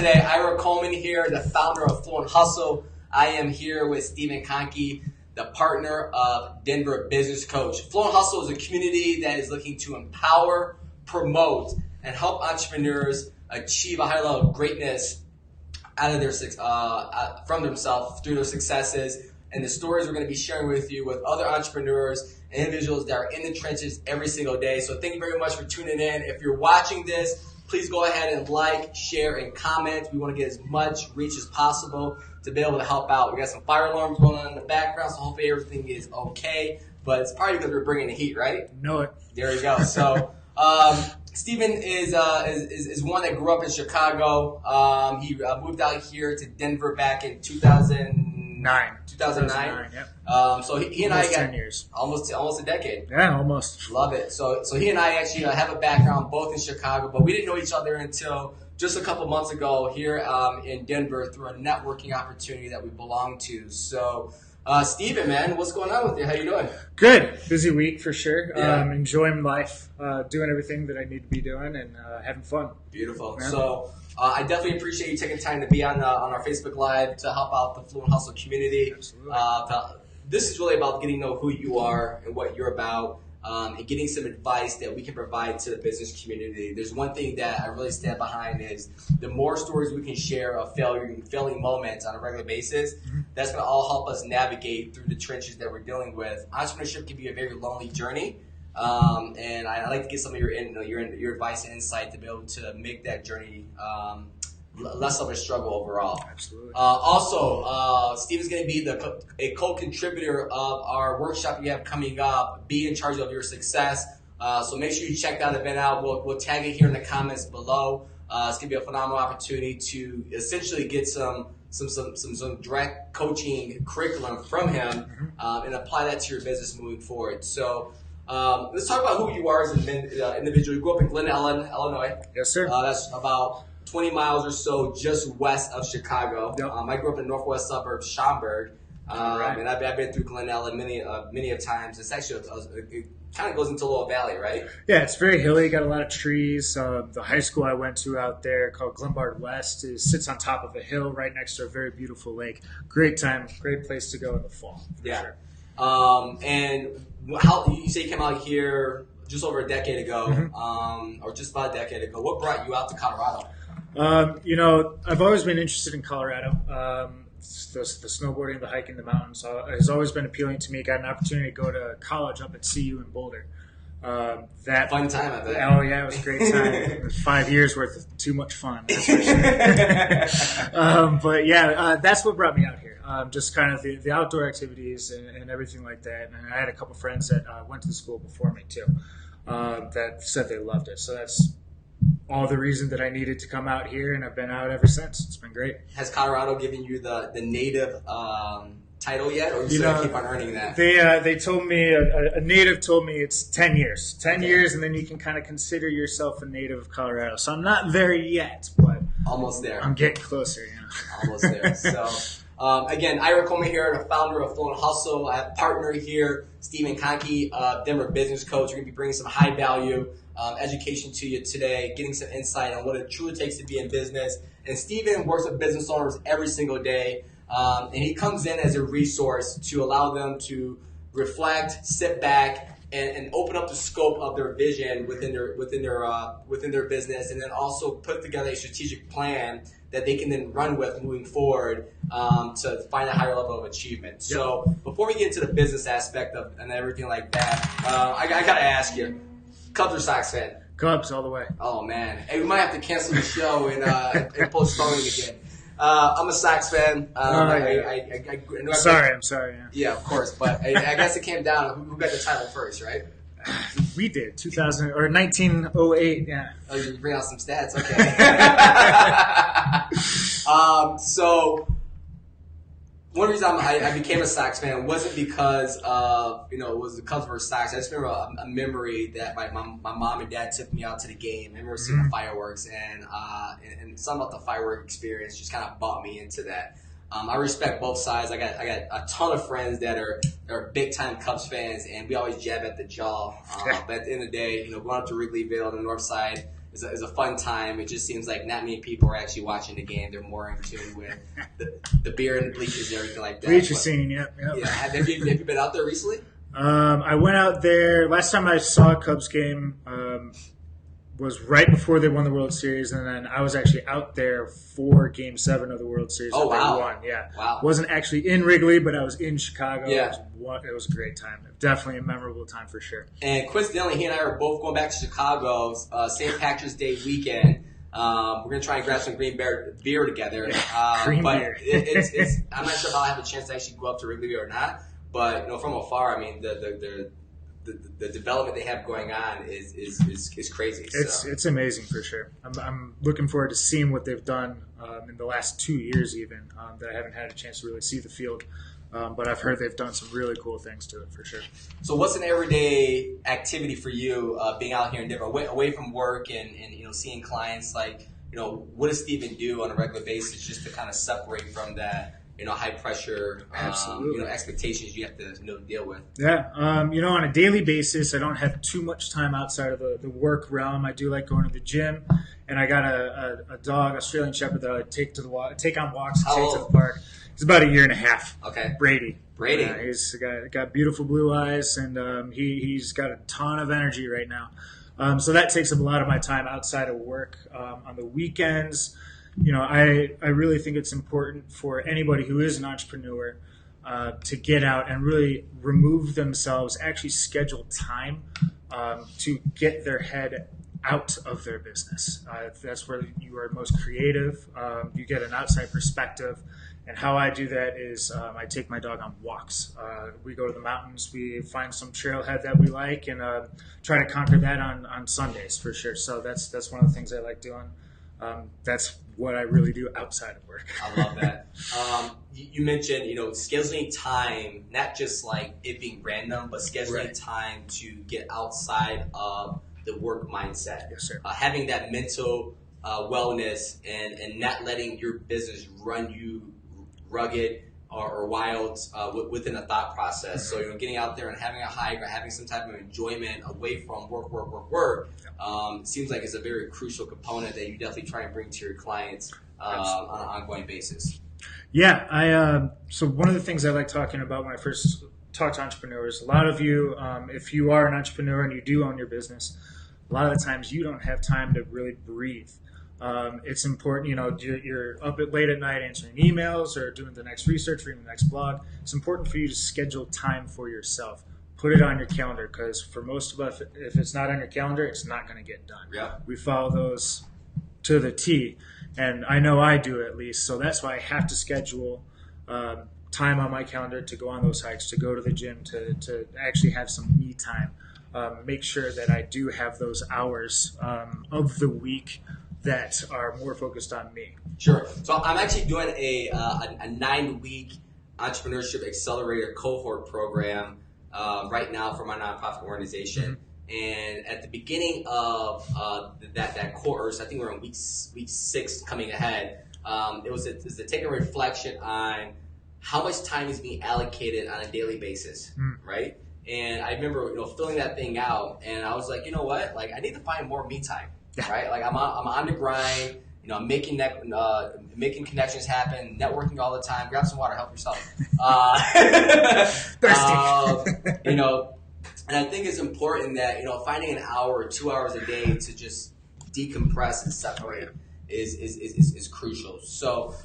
today. Ira Coleman here, the founder of Fluent Hustle. I am here with Stephen Conkey, the partner of Denver Business Coach. Fluent Hustle is a community that is looking to empower, promote, and help entrepreneurs achieve a high level of greatness out of their from themselves through their successes. And the stories we're going to be sharing with you with other entrepreneurs and individuals that are in the trenches every single day. So thank you very much for tuning in. If you're watching this, please go ahead and like, share, and comment. We want to get as much reach as possible to be able to help out. We got some fire alarms going on in the background, so hopefully everything is okay. But it's probably because we're bringing the heat, right? Know it. There you go. So Stephen is one that grew up in Chicago. He moved out here to Denver back in 2009. 2009. Yep. So he and almost I got 10 years. Almost a decade. Yeah, almost. Love it. So he and I actually have a background both in Chicago, but we didn't know each other until just a couple months ago here in Denver through a networking opportunity that we belong to. So Stephen, man, what's going on with you? How you doing? Good. Busy week for sure. Yeah. Enjoying life, doing everything that I need to be doing, and having fun. Beautiful. Yeah. So I definitely appreciate you taking time to be on our Facebook Live to help out the Fluent Hustle community. Absolutely. This is really about getting to know who you are and what you're about, and getting some advice that we can provide to the business community. There's one thing that I really stand behind is the more stories we can share of failing moments on a regular basis, that's going to all help us navigate through the trenches that we're dealing with. Entrepreneurship can be a very lonely journey. And I'd like to get some of your advice and insight to be able to make that journey less of a struggle overall. Absolutely. Also, Steven's going to be a co-contributor of our workshop we have coming up, Be in Charge of Your Success. So make sure you check that event out. We'll tag it here in the comments below. It's going to be a phenomenal opportunity to essentially get some direct coaching curriculum from him and apply that to your business moving forward. So let's talk about who you are as an individual. You grew up in Glen Ellen, Illinois. Yes, sir. That's about 20 miles or so just west of Chicago. Yep. I grew up in the northwest suburb, Schaumburg, Right. and I've been through Glen Ellen many of times. It's actually it kind of goes into a little valley, right? Yeah, it's very hilly. Got a lot of trees. The high school I went to out there called Glenbard West sits on top of a hill right next to a very beautiful lake. Great time, great place to go in the fall. Yeah. Sure. And how you say you came out here just over a decade ago, or just about a decade ago. What brought you out to Colorado? I've always been interested in Colorado. The snowboarding, the hiking, the mountains has always been appealing to me. Got an opportunity to go to college up at CU in Boulder. That Fun time, I bet. Oh yeah, it was a great time. It was 5 years worth of too much fun. That's for sure. But yeah, that's what brought me out here. Just kind of the outdoor activities and everything like that. And I had a couple friends that went to the school before me too, that said they loved it. So that's all the reason that I needed to come out here, and I've been out ever since. It's been great. Has Colorado given you the native title yet, or you still keep on earning that? They told me, a native told me it's 10 years. 10 years, and then you can kind of consider yourself a native of Colorado. So I'm not there yet, but almost there. I'm getting closer, Almost there. So, again, Ira Coleman here, the founder of Fluent Hustle. I have a partner here, Stephen Conkey, Denver Business Coach. We're going to be bringing some high value education to you today, getting some insight on what it truly takes to be in business. And Stephen works with business owners every single day, and he comes in as a resource to allow them to reflect, sit back, and open up the scope of their vision within their business, and then also put together a strategic plan that they can then run with moving forward to find a higher level of achievement. Yep. So before we get into the business aspect of and everything like that, I got to ask you, Cubs or Sox fan? Cubs all the way. Oh man, hey, we might have to cancel the show and postpone it again. I'm a Sox fan. I'm sorry. Yeah, of course, but I guess it came down to who got the title first, right? We did 2000 or 1908. Yeah. Oh, you bring out some stats, okay. So one reason I became a Sox fan wasn't because of it was the Cubs versus Sox. I just remember a memory that my mom and dad took me out to the game. I remember seeing the fireworks and something about the firework experience just kind of brought me into that. I respect both sides. I got a ton of friends that are big time Cubs fans, and we always jab at the jaw. But at the end of the day, going up to Wrigleyville on the north side, is a fun time. It just seems like not many people are actually watching the game. They're more in tune with the beer and the bleachers and everything like that. Bleacher scene, yep. Yeah, have you been out there recently? I went out there last time I saw a Cubs game. Was right before they won the World Series, and then I was actually out there for Game 7 of the World Series. Oh, wow. They won. Yeah. Wow. Wasn't actually in Wrigley, but I was in Chicago. Yeah. It was a great time. Definitely a memorable time for sure. And coincidentally, he and I are both going back to Chicago, St. Patrick's Day weekend. We're going to try and grab some green beer together. Green but beer. I'm not sure if I'll have a chance to actually go up to Wrigley or not. But from afar, I mean, the development they have going on is crazy. It's amazing for sure. I'm looking forward to seeing what they've done in the last 2 years even that I haven't had a chance to really see the field. But I've heard they've done some really cool things to it for sure. So what's an everyday activity for you being out here in Denver, away from work and seeing clients? Like, what does Steven do on a regular basis just to kind of separate from that high pressure, expectations you have to deal with? Yeah, on a daily basis, I don't have too much time outside of the work realm. I do like going to the gym, and I got a dog, Australian Shepherd, that I take on walks, and take to the park. He's about 1.5 years. Okay. Brady. Brady. He's got beautiful blue eyes, and he's got a ton of energy right now. So that takes up a lot of my time outside of work. On the weekends, I really think it's important for anybody who is an entrepreneur to get out and really remove themselves, actually schedule time to get their head out of their business. That's where you are most creative. You get an outside perspective. And how I do that is I take my dog on walks. We go to the mountains. We find some trailhead that we like and try to conquer that on Sundays for sure. So that's one of the things I like doing. That's what I really do outside of work. I love that. You mentioned, scheduling time, not just like it being random, but scheduling time to get outside of the work mindset. Yes, sir. Having that mental wellness and not letting your business run you rugged or wild within a thought process. So, getting out there and having a hike or having some type of enjoyment away from work, seems like it's a very crucial component that you definitely try and bring to your clients on an ongoing basis. Yeah, so one of the things I like talking about when I first talk to entrepreneurs, a lot of you, if you are an entrepreneur and you do own your business, a lot of the times you don't have time to really breathe. It's important, you're up late at night answering emails or doing the next research, reading the next blog. It's important for you to schedule time for yourself. Put it on your calendar, because for most of us, if it's not on your calendar, it's not going to get done. Yeah. We follow those to the T, and I know I do at least. So that's why I have to schedule time on my calendar to go on those hikes, to go to the gym, to actually have some me time. Make sure that I do have those hours of the week that are more focused on me. Sure. So I'm actually doing a 9-week entrepreneurship accelerator cohort program right now for my nonprofit organization. Mm-hmm. And at the beginning of that course, I think we're on week 6 coming ahead. It was to take a reflection on how much time is being allocated on a daily basis, right? And I remember filling that thing out, and I was like, you know what? Like, I need to find more me time. Right, like I'm on the grind. I'm making connections happen, networking all the time. Grab some water, help yourself. Thirsty. And I think it's important that finding an hour or 2 hours a day to just decompress and separate is crucial. So,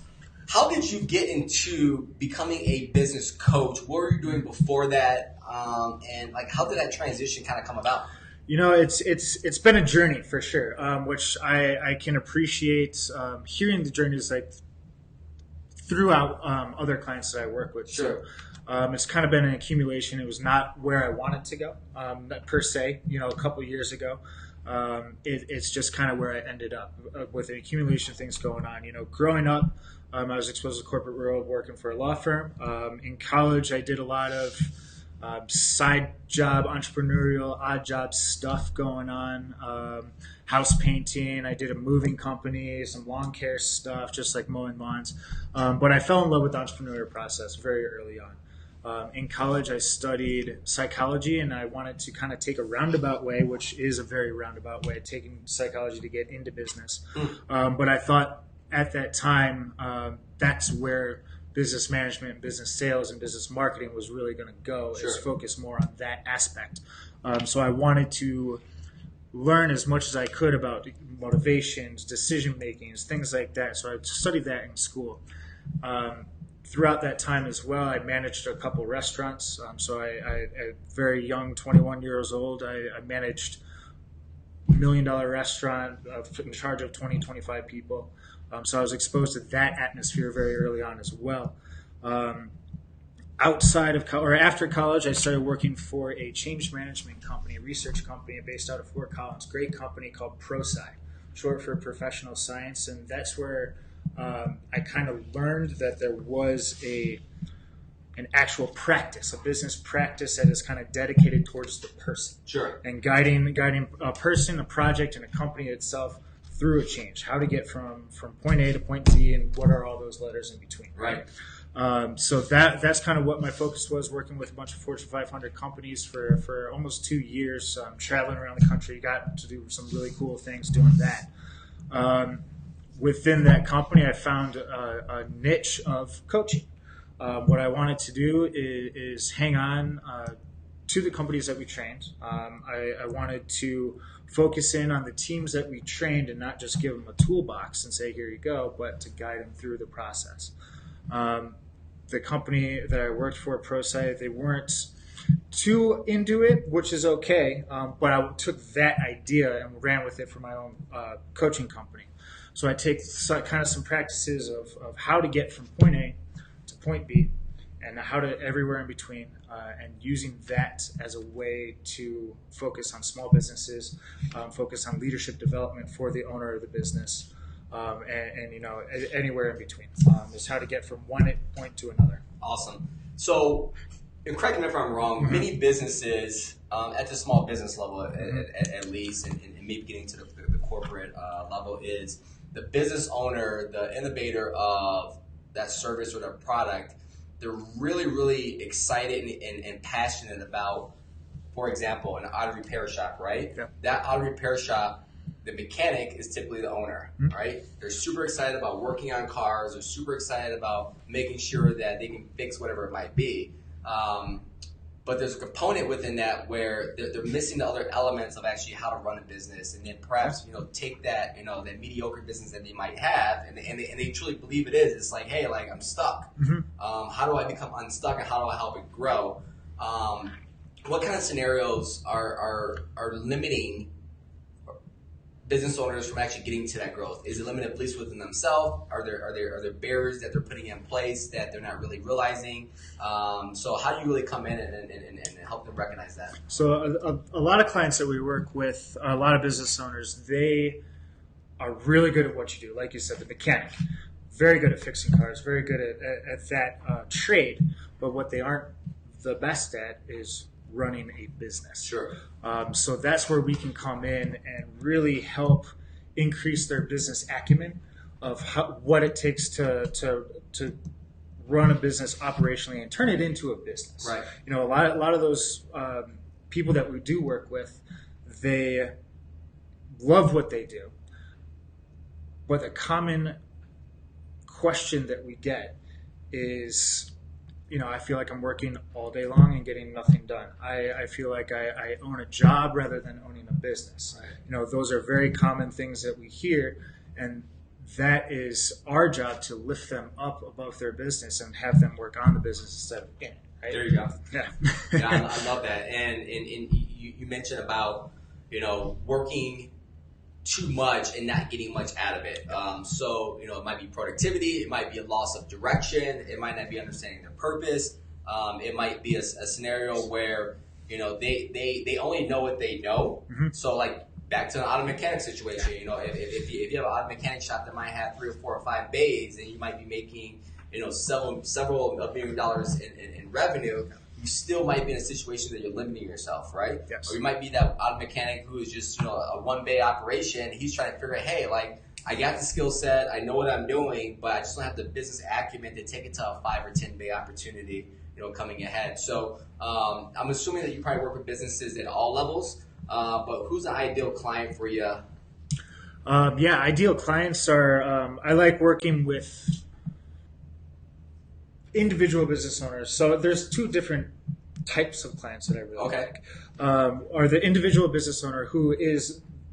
how did you get into becoming a business coach? What were you doing before that? And like, how did that transition kind of come about? It's been a journey for sure, which I can appreciate hearing the journeys like throughout other clients that I work with. Sure. So it's kind of been an accumulation. It was not where I wanted to go per se. A couple of years ago, it's just kind of where I ended up with an accumulation of things going on. Growing up, I was exposed to the corporate world, working for a law firm. In college, I did a lot of side job, entrepreneurial, odd job stuff going on, house painting. I did a moving company, some lawn care stuff, just like mowing lawns. But I fell in love with the entrepreneurial process very early on. In college, I studied psychology, and I wanted to kind of take a roundabout way, which is a very roundabout way, taking psychology to get into business. But I thought at that time, that's where business management, business sales, and business marketing was really going to go, is focus more on that aspect. So I wanted to learn as much as I could about motivations, decision makings, things like that. So I studied that in school. Throughout that time as well, I managed a couple restaurants. So I very young, 21 years old, I managed $1 million restaurant in charge of 20, 25 people. So I was exposed to that atmosphere very early on as well. After college, I started working for a change management company, a research company based out of Fort Collins. Great company called ProSci, short for Professional Science, and that's where I kind of learned that there was an actual practice, a business practice that is kind of dedicated towards the person. And guiding a person, a project, and a company itself through a change. How to get from point A to point Z, and what are all those letters in between. So that's kind of what my focus was, working with a bunch of Fortune 500 companies for almost 2 years, traveling around the country. Got to do some really cool things doing that. Within that company, I found a niche of coaching. What I wanted to do is hang on to the companies that we trained. I wanted to focus in on the teams that we trained and not just give them a toolbox and say, here you go, but to guide them through the process. The company that I worked for, ProSci, they weren't too into it, which is okay, but I took that idea and ran with it for my own coaching company. So I take kind of some practices of how to get from point A to point B, and how to everywhere in between, and using that as a way to focus on small businesses, focus on leadership development for the owner of the business, and anywhere in between, is how to get from one point to another. Awesome. So, and correct me if I'm wrong, many businesses at the small business level, at least, and maybe getting to the corporate level, is the business owner, the innovator of that service or that product. They're really, really excited and passionate about, for example, an auto repair shop, right? That auto repair shop, the mechanic is typically the owner, right? They're super excited about working on cars. They're super excited about making sure that they can fix whatever it might be. But there's a component within that where they're missing the other elements of actually how to run a business, and then perhaps take that that mediocre business that they might have, and they truly believe it is. It's like, hey, like I'm stuck. How do I become unstuck, and how do I help it grow? What kind of scenarios are limiting business owners from actually getting to that growth? Is it limited beliefs within themselves? Are there barriers that they're putting in place that they're not really realizing? So how do you really come in and help them recognize that? So a lot of clients that we work with, a lot of business owners, they are really good at what you do. Like you said, the mechanic, very good at fixing cars, very good at that trade. But what they aren't the best at is running a business. So that's where we can come in and really help increase their business acumen of what it takes to run a business operationally and turn it into a business. A lot of those people that we do work with, they love what they do, but the common question that we get is, I feel like I'm working all day long and getting nothing done. I feel like I own a job rather than owning a business. Those are very common things that we hear, and that is our job to lift them up above their business and have them work on the business instead of in it. Right? There you go. Yeah. I love that. And you mentioned about, working too much and not getting much out of it. So, it might be productivity, it might be a loss of direction, it might not be understanding their purpose. It might be a scenario where, they only know what they know. So like back to an auto mechanic situation, if you have an auto mechanic shop that might have 3 or 4 or 5 bays, and you might be making, several $1 million in revenue, you still might be in a situation that you're limiting yourself, right? Yes. Or you might be that auto mechanic who is just, a 1-bay operation. He's trying to figure out, hey, like, I got the skill set, I know what I'm doing, but I just don't have the business acumen to take it to a 5 or 10-bay opportunity coming ahead. So I'm assuming that you probably work with businesses at all levels, but who's the ideal client for you? Ideal clients are, I like working with individual business owners. So there's two different types of clients that I really like. Are the individual business owner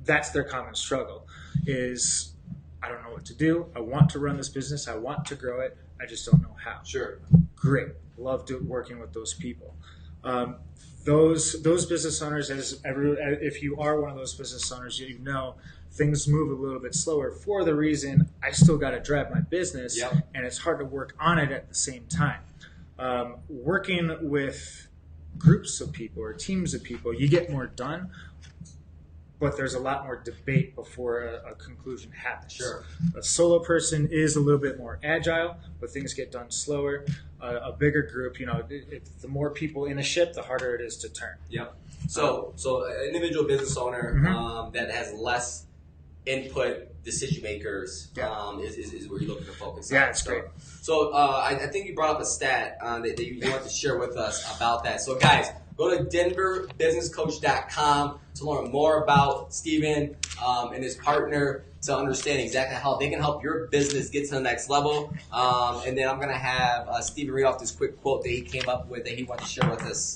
that's their common struggle is, I don't know what to do. I want to run this business. I want to grow it. I just don't know how. Sure. Great. Love working with those people. Those business owners, if you are one of those business owners, things move a little bit slower for the reason I still got to drive my business, and it's hard to work on it at the same time. Working with groups of people or teams of people, you get more done, but there's a lot more debate before a conclusion happens. Sure. A solo person is a little bit more agile, but things get done slower. A bigger group, the more people in a ship, the harder it is to turn. Yep. So an individual business owner that has less input decision makers is where you're looking to focus on. Yeah, it's great. So I think you brought up a stat that you want to share with us about that. So guys, go to denverbusinesscoach.com to learn more about Steven and his partner, to understand exactly how they can help your business get to the next level. And then I'm going to have Steven read off this quick quote that he came up with that he wanted to share with us.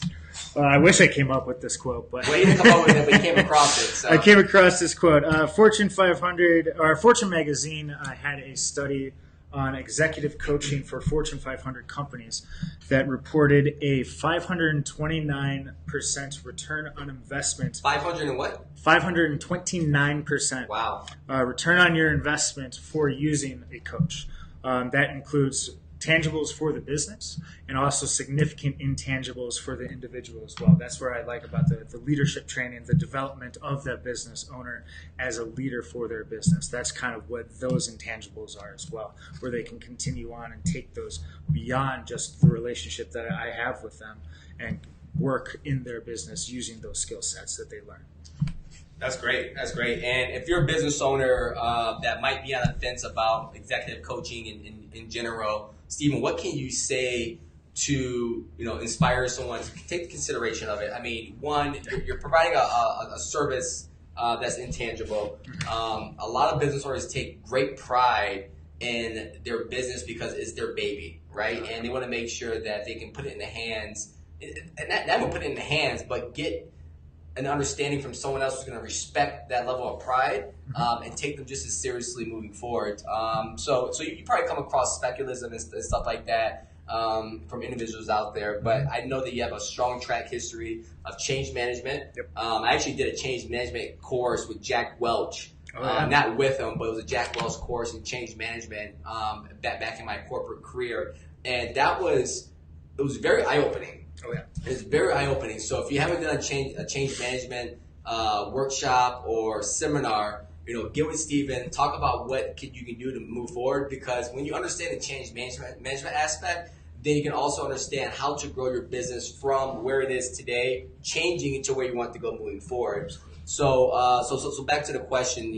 I wish I came up with this quote, but well, he didn't come up with it, but he came across it. So. I came across this quote. Fortune 500 or Fortune magazine had a study on executive coaching for Fortune 500 companies that reported a 529% return on investment. 500 and what? 529%. Wow. Return on your investment for using a coach. That includes tangibles for the business and also significant intangibles for the individual as well. That's where I like about the leadership training, the development of that business owner as a leader for their business. That's kind of what those intangibles are as well, where they can continue on and take those beyond just the relationship that I have with them and work in their business using those skill sets that they learn. That's great. That's great. And if you're a business owner that might be on the fence about executive coaching in general, Steven, what can you say to inspire someone to take consideration of it? I mean, one, you're providing a service that's intangible. A lot of business owners take great pride in their business because it's their baby, right? And they want to make sure that they can put it in the hands, and not put it in the hands, but get an understanding from someone else who's going to respect that level of pride and take them just as seriously moving forward. So you probably come across speculism and stuff like that from individuals out there, but I know that you have a strong track history of change management. Yep. I actually did a change management course with Jack Welch. Not with him, but it was a Jack Welch course in change management back in my corporate career, and it was very eye-opening. Oh yeah, it's very eye-opening. So if you haven't done a change management workshop or seminar, get with Steven, talk about what you can do to move forward. Because when you understand the change management aspect, then you can also understand how to grow your business from where it is today, changing it to where you want to go moving forward. So back to the question,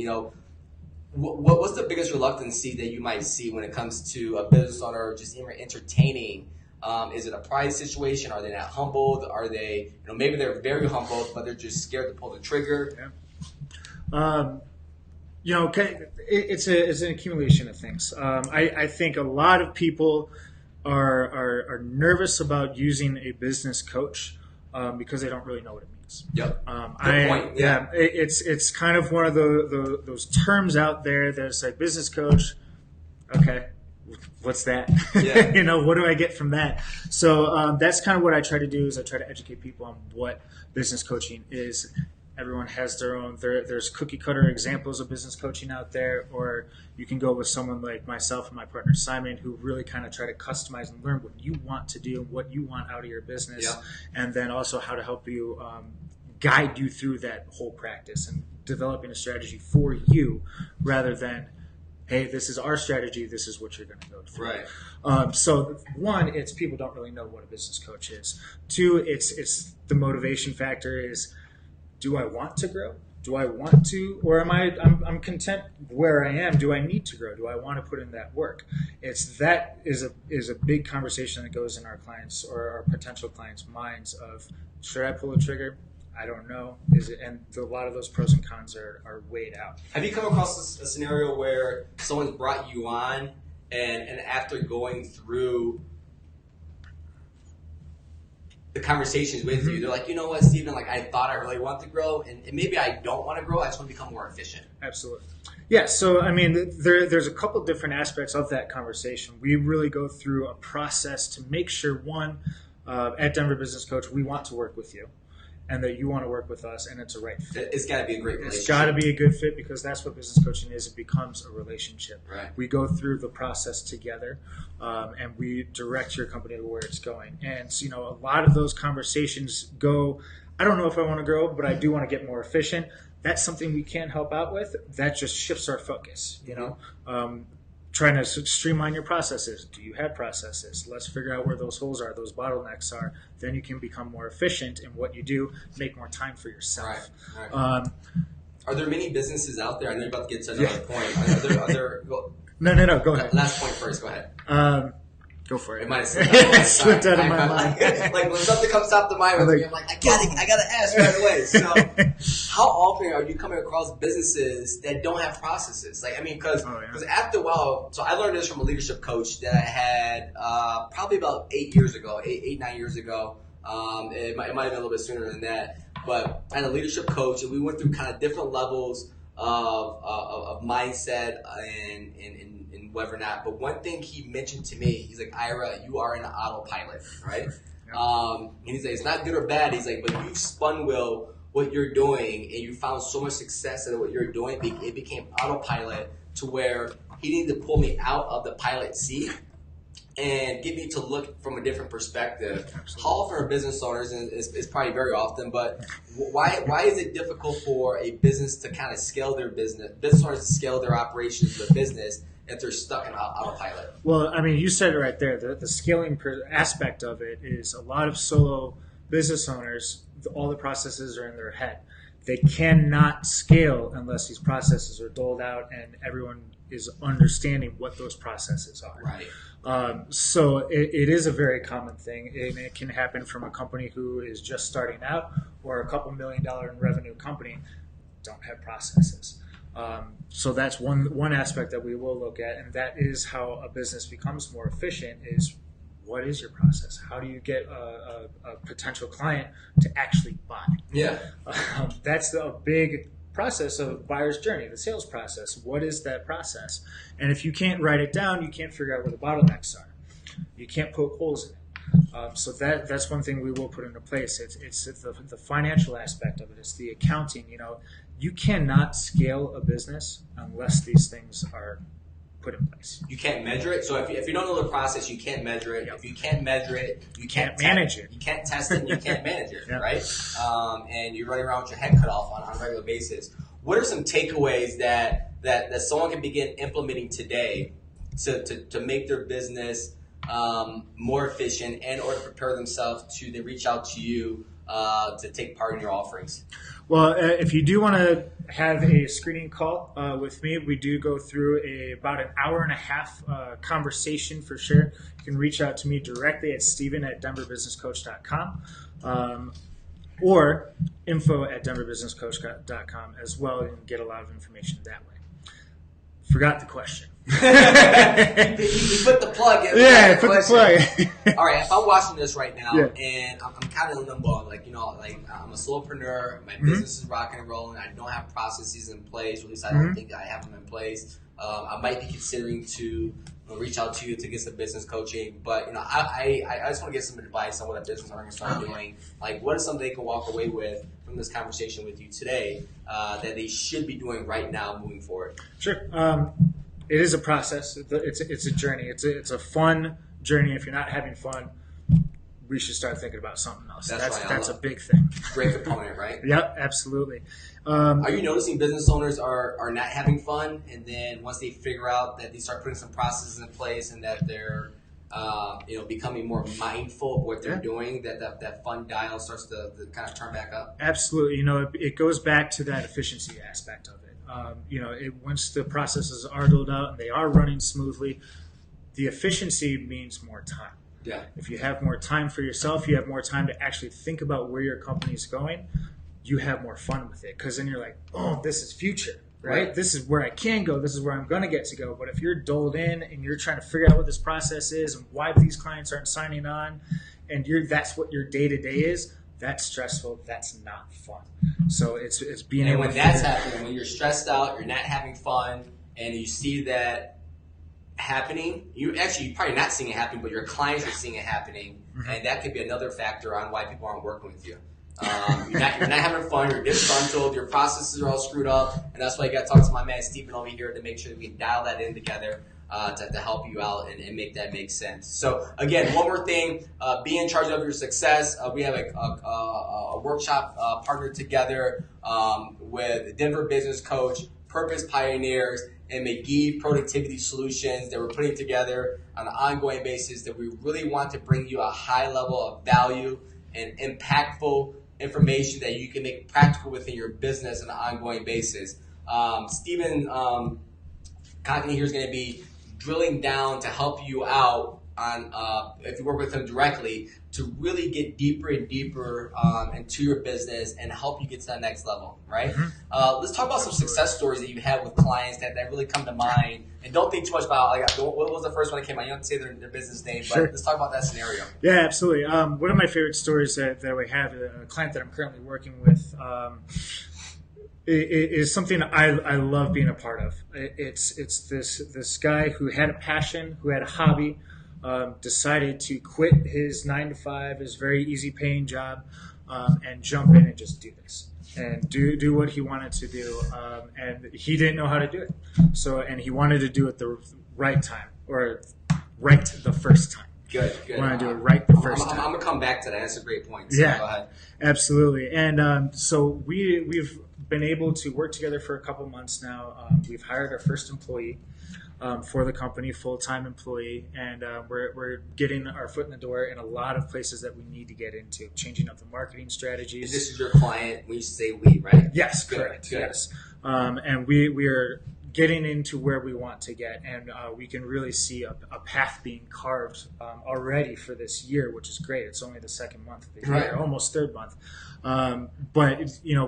what's the biggest reluctancy that you might see when it comes to a business owner just entertaining? Is it a pride situation? Are they not humbled? Are they, maybe they're very humbled, but they're just scared to pull the trigger? Yeah. It's an accumulation of things. I think a lot of people are nervous about using a business coach because they don't really know what it means. Yep. Good point. Yeah. It's kind of one of those terms out there that's like business coach. Okay. What's that? Yeah. What do I get from that? So that's kind of what I try to do is I try to educate people on what business coaching is. Everyone has their own. There's cookie cutter examples of business coaching out there, or you can go with someone like myself and my partner Simon, who really kind of try to customize and learn what you want to do and what you want out of your business, and then also how to help you guide you through that whole practice and developing a strategy for you rather than, hey, this is our strategy, this is what you're going to go through. Right. So one, it's people don't really know what a business coach is. Two, it's the motivation factor is, do I want to grow? Do I want to, or I'm content where I am? Do I need to grow? Do I want to put in that work? Is a big conversation that goes in our clients or our potential clients' minds of, should I pull the trigger? I don't know. And a lot of those pros and cons are weighed out. Have you come across a scenario where someone's brought you on and after going through the conversations with you, they're like, you know what, Stephen, like I thought I really want to grow and maybe I don't want to grow, I just want to become more efficient. Absolutely. Yeah, so I mean, there's a couple different aspects of that conversation. We really go through a process to make sure, one, at Denver Business Coach, we want to work with you and that you want to work with us and it's a right fit. It's got to be a great relationship. It's got to be a good fit because that's what business coaching is. It becomes a relationship. Right. We go through the process together and we direct your company to where it's going. And so, a lot of those conversations go, I don't know if I want to grow, but I do want to get more efficient. That's something we can help out with. That just shifts our focus, trying to streamline your processes. Do you have processes? Let's figure out where those holes are, those bottlenecks are. Then you can become more efficient in what you do, make more time for yourself. Right. Are there many businesses out there? I know you're about to get to another point. Are there No, go ahead. Last point first, go ahead. Go for it. It might have slipped out of my mind. Like when something comes top to mind with me, I'm like, I gotta ask right away. So, how often are you coming across businesses that don't have processes? Like, I mean, because after a while, so I learned this from a leadership coach that I had probably about 8 years ago, 9 years ago. It might have been a little bit sooner than that, but I had a leadership coach, and we went through kind of different levels of mindset and whatever not. But one thing he mentioned to me, he's like, Ira, you are in an autopilot, right? And he's like, it's not good or bad. He's like, but you've spun wheel what you're doing and you found so much success in what you're doing. It became autopilot to where he needed to pull me out of the pilot seat and get me to look from a different perspective. Absolutely. How often are business owners, and it's probably very often, but why is it difficult for a business to kind of scale their business owners to scale their operations of the business if they're stuck in autopilot? Well, I mean, you said it right there. The scaling aspect of it is a lot of solo business owners, all the processes are in their head. They cannot scale unless these processes are doled out and everyone is understanding what those processes are. Right. So it is a very common thing, and it can happen from a company who is just starting out or a couple $1 million in revenue company don't have processes. So that's one aspect that we will look at, and that is how a business becomes more efficient is what is your process? How do you get a potential client to actually buy? Yeah. That's a big process of a buyer's journey, the sales process. What is that process? And if you can't write it down, you can't figure out where the bottlenecks are. You can't poke holes in it. So that's one thing we will put into place. It's the financial aspect of it. It's the accounting. You cannot scale a business unless these things are put in place. You can't measure it. So if you don't know the process, you can't measure it. Yep. If you can't measure it, you can't manage it. You can't test it, and you can't manage it, Yep. right? And you're running around with your head cut off on a regular basis. What are some takeaways that someone can begin implementing today to make their business more efficient and or to prepare themselves to then reach out to you to take part in your offerings? Well, if you do want to have a screening call with me, we do go through about an hour and a half conversation for sure. You can reach out to me directly at steven@denverbusinesscoach.com or info@denverbusinesscoach.com as well, and get a lot of information that way. Forgot the question. You put the plug in. Yeah, put the plug. All right, if I'm watching this right now and I'm kind of in limbo, like I'm a solopreneur, my business is rocking and rolling, I don't have processes in place, or at least I don't think I have them in place. I might be considering to reach out to you to get some business coaching, but I just want to get some advice on what a business owner can start doing. Like, what is something they can walk away with from this conversation with you today that they should be doing right now moving forward? Sure. It is a process. It's a journey. It's a fun journey. If you're not having fun, we should start thinking about something else. That's a big thing. Great component, right? Yep, absolutely. Are you noticing business owners are not having fun, and then once they figure out that they start putting some processes in place and that they're becoming more mindful of what they're doing, that fun dial starts to kind of turn back up? Absolutely. It goes back to that efficiency aspect of it. Once the processes are rolled out and they are running smoothly, the efficiency means more time. Yeah. If you have more time for yourself, you have more time to actually think about where your company's going, you have more fun with it, because then you're like, oh, this is future. Right? This is where I can go. This is where I'm going to get to go. But if you're doled in and you're trying to figure out what this process is and why these clients aren't signing on, and that's what your day-to-day is, that's stressful. That's not fun. So it's being able to... And when that's happening, when you're stressed out, you're not having fun, and you see that happening, you're probably not seeing it happening, but your clients are seeing it happening, and that could be another factor on why people aren't working with you. You're not having fun, you're disgruntled, your processes are all screwed up, and that's why you got to talk to my man Stephen over here to make sure that we can dial that in together to help you out and make that make sense. So again, one more thing, be in charge of your success. We have a workshop partnered together with Denver Business Coach, Purpose Pioneers, and McGee Productivity Solutions that we're putting together on an ongoing basis, that we really want to bring you a high level of value and impactful information that you can make practical within your business on an ongoing basis. Stephen Cockney here is going to be drilling down to help you out on, if you work with him directly, to really get deeper and deeper into your business and help you get to that next level, right? Let's talk about some success stories that you had with clients that really come to mind. And don't think too much about, what was the first one that came out? You don't have to say their business name, but let's talk about that scenario. Yeah, absolutely. One of my favorite stories that we have, a client that I'm currently working with, is something I love being a part of. It's this guy who had a passion, who had a hobby, decided to quit his 9-to-5, his very easy paying job, and jump in and just do this and do what he wanted to do. And he didn't know how to do it. And he wanted to do it the right time, or right the first time. Good. Want to do it right the first time. I'm going to come back to that. That's a great point. So go ahead. Absolutely. And so we've been able to work together for a couple months now. We've hired our first employee for the company, full-time employee, and we're getting our foot in the door in a lot of places that we need to get into, changing up the marketing strategies. This is your client when you say we, right? Yes, correct. Good. Yes. And we are getting into where we want to get, and we can really see a path being carved already for this year, which is great. It's only the second month of the year, almost third month. But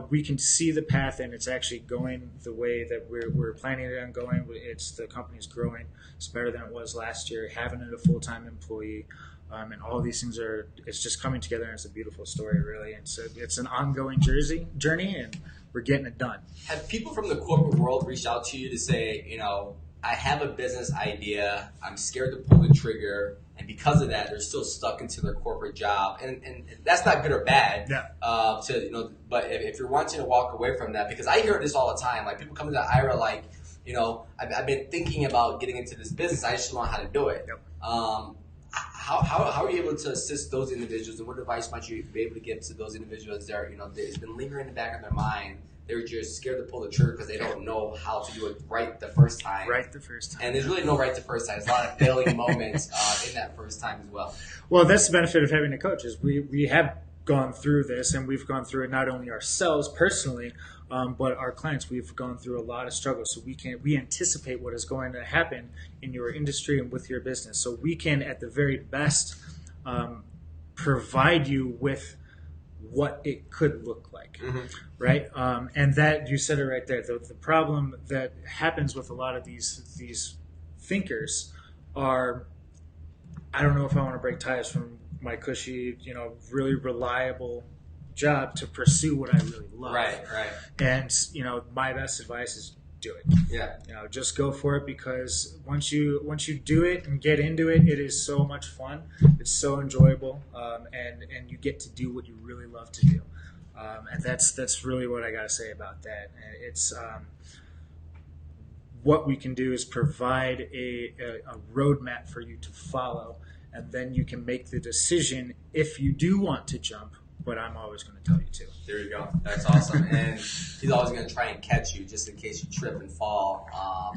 we can see the path, and it's actually going the way that we're planning it on going. The company's growing. It's better than it was last year. Having it a full-time employee, and all these things it's just coming together, and it's a beautiful story, really. And so it's an ongoing journey, and we're getting it done. Have people from the corporate world reached out to you to say, I have a business idea, I'm scared to pull the trigger, and because of that, they're still stuck into their corporate job, and that's not good or bad. Yeah. But if you're wanting to walk away from that, because I hear this all the time, like people come into IRA like, I've been thinking about getting into this business, I just don't know how to do it. Yep. How are you able to assist those individuals, and what advice might you be able to give to those individuals that it's been lingering in the back of their mind? They're just scared to pull the trigger because they don't know how to do it right the first time. Right the first time. And there's really no right the first time. There's a lot of failing moments in that first time as well. Well, that's the benefit of having a coach, is we have gone through this, and we've gone through it not only ourselves personally, but our clients. We've gone through a lot of struggles, so we anticipate what is going to happen in your industry and with your business. So we can, at the very best, provide you with what it could look like, right? And that, you said it right there. The problem that happens with a lot of these thinkers are, I don't know if I want to break ties from my cushy, really reliable job to pursue what I really love. Right. And my best advice is do it. Yeah. Just go for it, because once you do it and get into it, it is so much fun. It's so enjoyable, and you get to do what you really love to do. And that's really what I got to say about that. It's what we can do is provide a roadmap for you to follow, and then you can make the decision if you do want to jump. But I'm always going to tell you to. There you go. That's awesome. And he's always going to try and catch you just in case you trip and fall.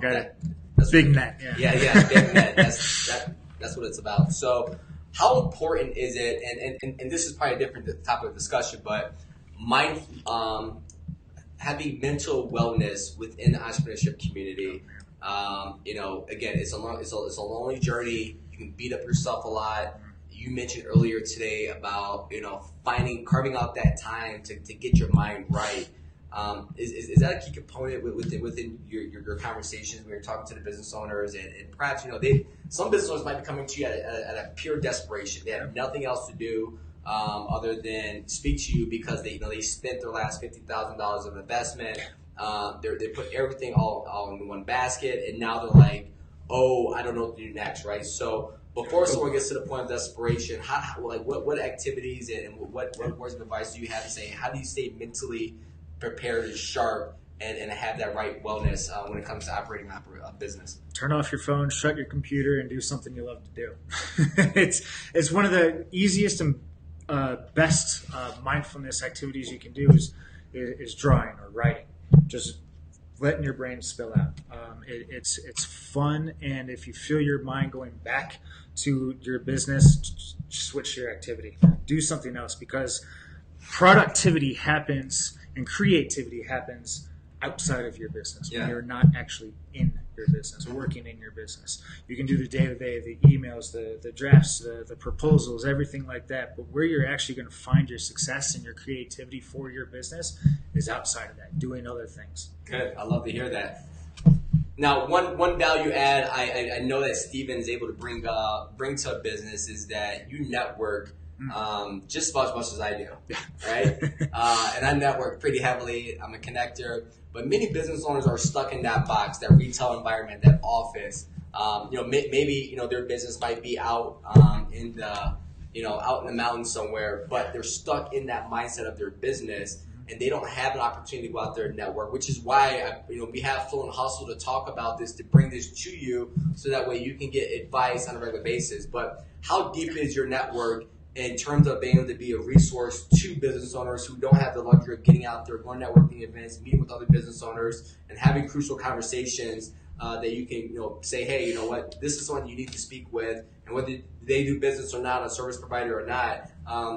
That's big net. Yeah, big net. That's what what it's about. So how important is it, and this is probably a different topic of discussion, but having mental wellness within the entrepreneurship community, again, it's a lonely journey. You can beat up yourself a lot. You mentioned earlier today about, carving out that time to get your mind right. Is that a key component within your conversations when you're talking to the business owners, and perhaps, some business owners might be coming to you at a pure desperation. They have nothing else to do other than speak to you because they spent their last $50,000 of investment. They put everything all in one basket, and now they're like, oh, I don't know what to do next, right? So before someone gets to the point of desperation, what activities and what words of advice do you have to say? How do you stay mentally prepared and sharp and have that right wellness when it comes to operating a business? Turn off your phone, shut your computer, and do something you love to do. It's one of the easiest and best mindfulness activities you can do is drawing or writing. Just letting your brain spill out. It's fun, and if you feel your mind going back to your business, switch your activity. Do something else, because productivity happens and creativity happens outside of your business when you're not actually in your business, working in your business. You can do the day-to-day, the emails, the drafts, the proposals, everything like that. But where you're actually going to find your success and your creativity for your business is outside of that, doing other things. Good. I love to hear that. Now, one value add I know that Steven's able to bring to a business is that you network just about as much as I do, right? And I network pretty heavily. I'm a connector. But many business owners are stuck in that box, that retail environment, that office. Maybe their business might be out in the mountains somewhere, but they're stuck in that mindset of their business, and they don't have an opportunity to go out there and network. Which is why we have Fluent Hustle to talk about this, to bring this to you, so that way you can get advice on a regular basis. But how deep is your network in terms of being able to be a resource to business owners who don't have the luxury of getting out there, going networking events, meeting with other business owners, and having crucial conversations that you can say, hey, you know what, this is someone you need to speak with, and whether they do business or not, a service provider or not,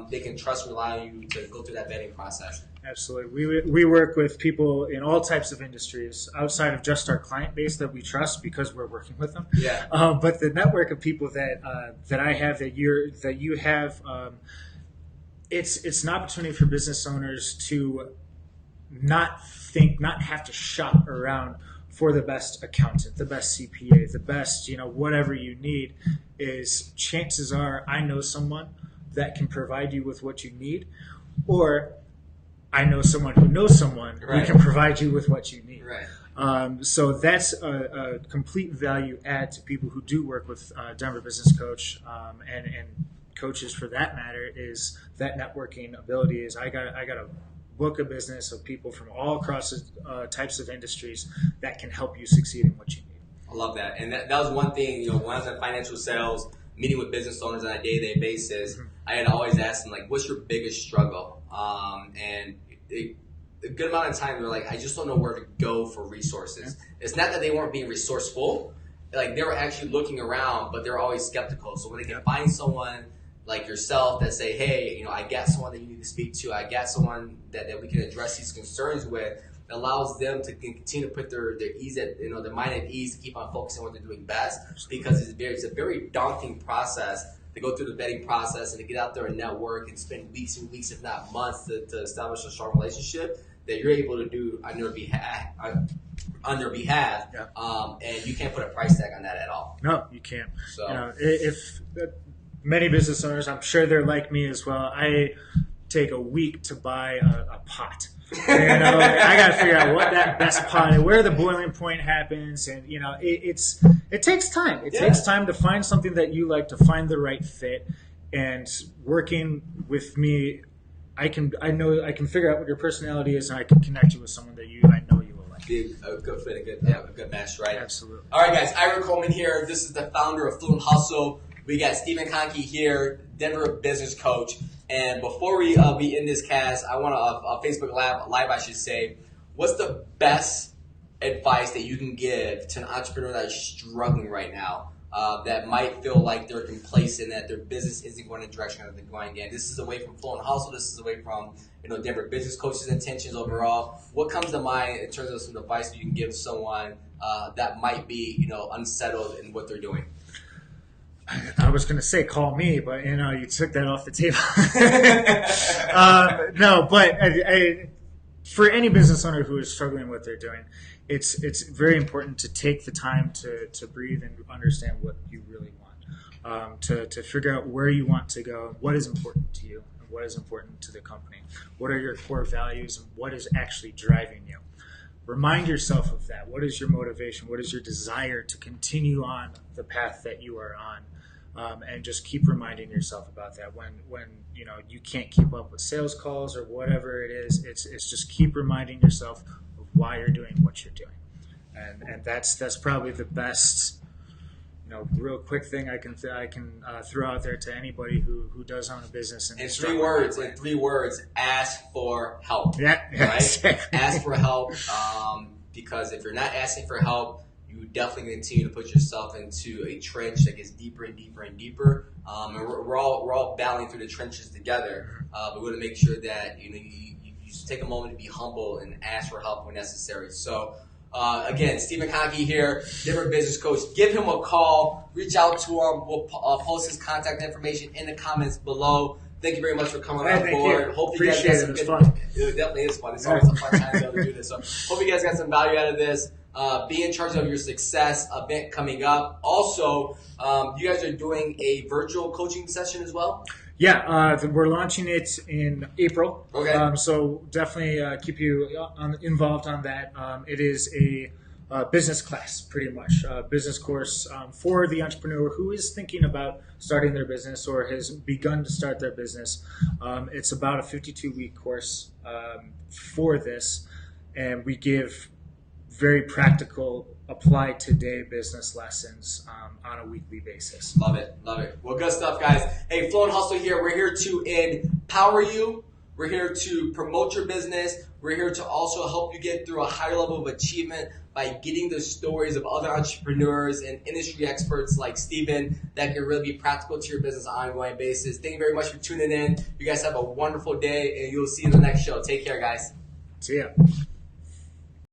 they can trust and rely on you to go through that vetting process. Absolutely. We work with people in all types of industries outside of just our client base that we trust because we're working with them. Yeah. But the network of people that I have, that you have, it's an opportunity for business owners to not have to shop around for the best accountant, the best CPA, the best, whatever you need. Is chances are I know someone that can provide you with what you need, or I know someone who knows someone who can provide you with what you need. Right. So that's a complete value add to people who do work with Denver Business Coach and coaches for that matter, is that networking ability. Is I got a book of business of people from all across types of industries that can help you succeed in what you need. I love that. And that was one thing, when I was in financial sales, meeting with business owners on a day-to-day basis, I had always asked them, what's your biggest struggle? And a good amount of time, they're like, I just don't know where to go for resources. It's not that they weren't being resourceful. They were actually looking around, but they're always skeptical. So when they can find someone like yourself that say, hey, I got someone that you need to speak to. I got someone that we can address these concerns with. It allows them to continue to put their ease at, their mind at ease, to keep on focusing on what they're doing best, because it's a very daunting process to go through the vetting process and to get out there and network and spend weeks and weeks, if not months, to establish a strong relationship that you're able to do on their behalf. And you can't put a price tag on that at all. No, you can't. So if many business owners, I'm sure they're like me as well, I take a week to buy a pot. I got to figure out what that best pot and where the boiling point happens, and it takes time. It takes time to find something that you like, to find the right fit. And working with me, I can figure out what your personality is, and I can connect you with someone that I know you will like. Be a good fit, a good match, right? Absolutely. All right, guys. Ira Coleman here. This is the founder of Fluent Hustle. We got Steven Conkey here, Denver Business Coach. And before we end this cast, I want to Facebook Live, I should say, what's the best advice that you can give to an entrepreneur that is struggling right now that might feel like they're complacent, that their business isn't going in the direction that they're going in. This is away from Fluent Hustle. This is away from Denver business coaches' intentions overall. What comes to mind in terms of some advice you can give someone that might be unsettled in what they're doing? I was going to say call me, but you took that off the table. No, but for any business owner who is struggling with what they're doing, it's very important to take the time to breathe and understand what you really want, to figure out where you want to go, what is important to you, and what is important to the company, what are your core values, and what is actually driving you. Remind yourself of that. What is your motivation? What is your desire to continue on the path that you are on? And just keep reminding yourself about that when you can't keep up with sales calls or whatever it is. It's just keep reminding yourself of why you're doing what you're doing, and that's probably the best real quick thing I can throw out there to anybody who does own a business. In 3 words, ask for help. Yeah, right? Exactly. Ask for help, because if you're not asking for help, you definitely continue to put yourself into a trench that gets deeper and deeper and deeper. And we're all battling through the trenches together. But we want to make sure that you just take a moment to be humble and ask for help when necessary. So again, Stephen Conkey here, Denver business coach. Give him a call. Reach out to him. We'll post his contact information in the comments below. Thank you very much for coming on board. Hope you guys got some good. Fun. It definitely is fun. It's always a fun time to be able to do this. So hope you guys got some value out of this. Be in charge of your success event coming up. Also, you guys are doing a virtual coaching session as well? Yeah, we're launching it in April. Okay. So definitely keep you involved on that. It is a business class, pretty much. Business course for the entrepreneur who is thinking about starting their business or has begun to start their business. It's about a 52-week course for this, and we give very practical, apply today business lessons on a weekly basis. Love it. Well, good stuff, guys. Hey, Fluent Hustle here. We're here to empower you. We're here to promote your business. We're here to also help you get through a higher level of achievement by getting the stories of other entrepreneurs and industry experts like Steven that can really be practical to your business on an ongoing basis. Thank you very much for tuning in. You guys have a wonderful day, and you'll see you in the next show. Take care, guys. See ya.